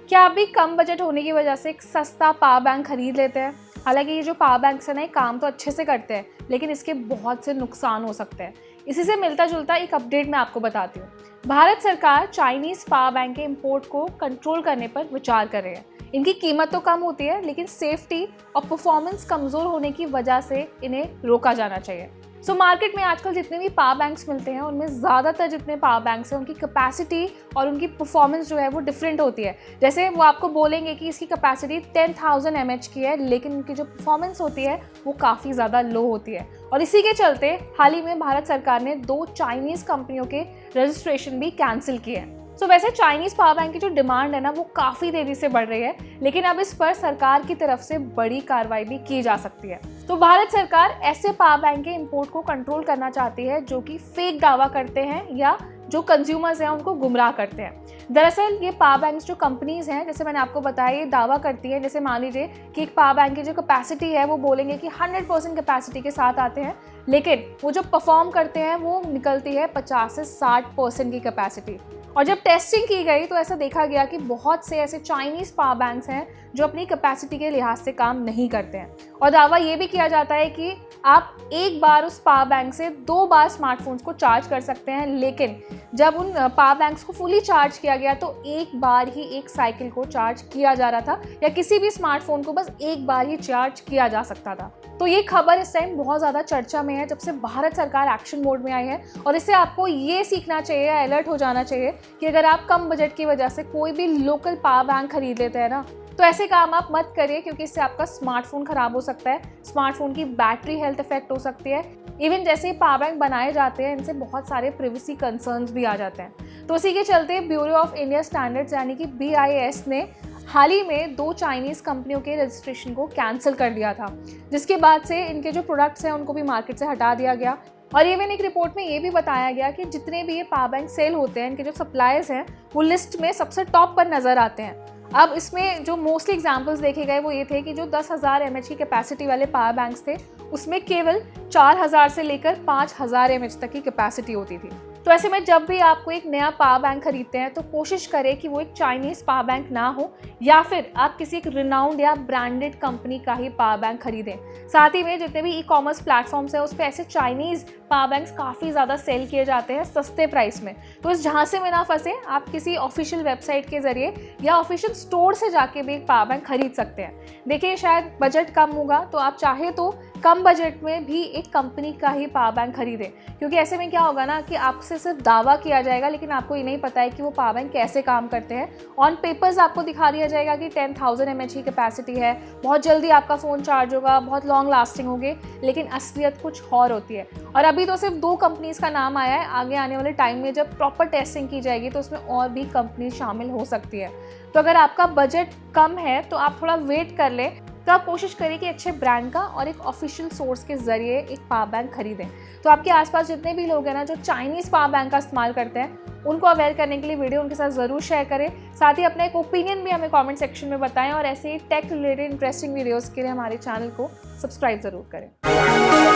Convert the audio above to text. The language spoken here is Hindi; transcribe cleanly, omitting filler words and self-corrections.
क्या आप भी कम बजट होने की वजह से एक सस्ता पावर बैंक खरीद लेते हैं? हालांकि ये जो पावर बैंक्स है ना, ये काम तो अच्छे से करते हैं, लेकिन इसके बहुत से नुकसान हो सकते हैं। इसी से मिलता जुलता एक अपडेट मैं आपको बताती हूँ। भारत सरकार चाइनीज़ पावर बैंक के इंपोर्ट को कंट्रोल करने पर विचार कर रही है। इनकी कीमत तो कम होती है, लेकिन सेफ्टी और परफॉर्मेंस कमज़ोर होने की वजह से इन्हें रोका जाना चाहिए। मार्केट में आजकल जितने भी पावर बैंक्स मिलते हैं, उनमें ज़्यादातर जितने पावर बैंक्स हैं, उनकी कैपेसिटी और उनकी परफॉर्मेंस जो है वो डिफरेंट होती है। जैसे वो आपको बोलेंगे कि इसकी कैपेसिटी 10,000 mAh की है, लेकिन उनकी जो परफॉर्मेंस होती है वो काफ़ी ज़्यादा लो होती है। और इसी के चलते हाल ही में भारत सरकार ने 2 चाइनीज़ कंपनियों के रजिस्ट्रेशन भी कैंसिल किए हैं। वैसे चाइनीज़ पावर बैंक की जो डिमांड है ना, वो काफ़ी तेज़ी से बढ़ रही है, लेकिन अब इस पर सरकार की तरफ से बड़ी कार्रवाई भी की जा सकती है। भारत सरकार ऐसे पावर बैंक के इंपोर्ट को कंट्रोल करना चाहती है जो कि फेक दावा करते हैं या जो कंज्यूमर्स हैं उनको गुमराह करते हैं। दरअसल ये पावर बैंक्स जो कंपनीज हैं, जैसे मैंने आपको बताया, ये दावा करती है, जैसे मान लीजिए कि एक पावर बैंक की जो कैपेसिटी है वो बोलेंगे कि 100% कैपेसिटी के साथ आते हैं, लेकिन वो जो परफॉर्म करते हैं वो निकलती है 50 से 60% की कैपेसिटी। और जब टेस्टिंग की गई तो ऐसा देखा गया कि बहुत से ऐसे चाइनीज़ पावर बैंक्स हैं जो अपनी कैपेसिटी के लिहाज से काम नहीं करते हैं। और दावा ये भी किया जाता है कि आप एक बार उस पावर बैंक से 2 बार स्मार्टफोन्स को चार्ज कर सकते हैं, लेकिन जब उन पावर बैंक्स को फुली चार्ज किया गया तो एक बार ही एक साइकिल को चार्ज किया जा रहा था, या किसी भी स्मार्टफोन को बस एक बार ही चार्ज किया जा सकता था। तो ये खबर इस टाइम बहुत ज़्यादा चर्चा में है जब से भारत सरकार एक्शन मोड में आई है। और इससे आपको ये सीखना चाहिए या अलर्ट हो जाना चाहिए कि अगर आप कम बजट की वजह से कोई भी लोकल पावर बैंक खरीद लेते हैं ना, तो ऐसे काम आप मत करिए, क्योंकि इससे आपका स्मार्टफोन खराब हो सकता है, स्मार्टफोन की बैटरी हेल्थ इफेक्ट हो सकती है। इवन जैसे ही पावर बैंक बनाए जाते हैं, इनसे बहुत सारे प्राइवेसी कंसर्न्स भी आ जाते हैं। तो इसी के चलते ब्यूरो ऑफ इंडिया स्टैंडर्ड्स यानी कि BIS ने हाल ही में 2 चाइनीज़ कंपनियों के रजिस्ट्रेशन को कैंसिल कर दिया था, जिसके बाद से इनके जो प्रोडक्ट्स हैं उनको भी मार्केट से हटा दिया गया। और इवन एक रिपोर्ट में ये भी बताया गया कि जितने भी ये पावर बैंक सेल होते हैं, इनके जो सप्लायर्स हैं वो लिस्ट में सबसे टॉप पर नज़र आते हैं। अब इसमें जो मोस्टली एग्जांपल्स देखे गए वो ये थे कि जो 10,000 mAh की कैपेसिटी वाले पावर बैंक्स थे, उसमें केवल 4,000 से लेकर 5,000 mAh तक की कैपेसिटी होती थी। तो ऐसे में जब भी आप कोई एक नया पावर बैंक खरीदते हैं तो कोशिश करें कि वो एक चाइनीज़ पावर बैंक ना हो, या फिर आप किसी एक रिनाउंड या ब्रांडेड कंपनी का ही पावर बैंक खरीदें। साथ ही में जितने भी ई-कॉमर्स प्लेटफॉर्म्स हैं उस पर ऐसे चाइनीज़ पावर बैंक्स काफ़ी ज़्यादा सेल किए जाते हैं सस्ते प्राइस में। तो इस झांसे में ना फंसे, आप किसी ऑफिशियल वेबसाइट के ज़रिए या ऑफिशियल स्टोर से जाके भी एक पावर बैंक खरीद सकते हैं। देखिए, शायद बजट कम होगा तो आप चाहे तो कम बजट में भी एक कंपनी का ही पावर बैंक खरीदें, क्योंकि ऐसे में क्या होगा ना कि आपसे सिर्फ दावा किया जाएगा, लेकिन आपको ये नहीं पता है कि वो पावर बैंक कैसे काम करते हैं। ऑन पेपर्स आपको दिखा दिया जाएगा कि 10,000 mAh की कैपेसिटी है, बहुत जल्दी आपका फ़ोन चार्ज होगा, बहुत लॉन्ग लास्टिंग होगी, लेकिन असलियत कुछ और होती है। और अभी तो सिर्फ 2 कंपनीज़ का नाम आया है, आगे आने वाले टाइम में जब प्रॉपर टेस्टिंग की जाएगी तो उसमें और भी कंपनी शामिल हो सकती है। तो अगर आपका बजट कम है तो आप थोड़ा वेट कर लें, तो आप कोशिश करिए कि अच्छे ब्रांड का और एक ऑफिशियल सोर्स के ज़रिए एक पावर बैंक खरीदें। तो आपके आसपास जितने भी लोग हैं ना जो चाइनीज़ पावर बैंक का इस्तेमाल करते हैं, उनको अवेयर करने के लिए वीडियो उनके साथ ज़रूर शेयर करें। साथ ही अपना एक ओपिनियन भी हमें कमेंट सेक्शन में बताएं, और ऐसे ही टेक रिलेटेड इंटरेस्टिंग वीडियोज़ के लिए हमारे चैनल को सब्सक्राइब ज़रूर करें।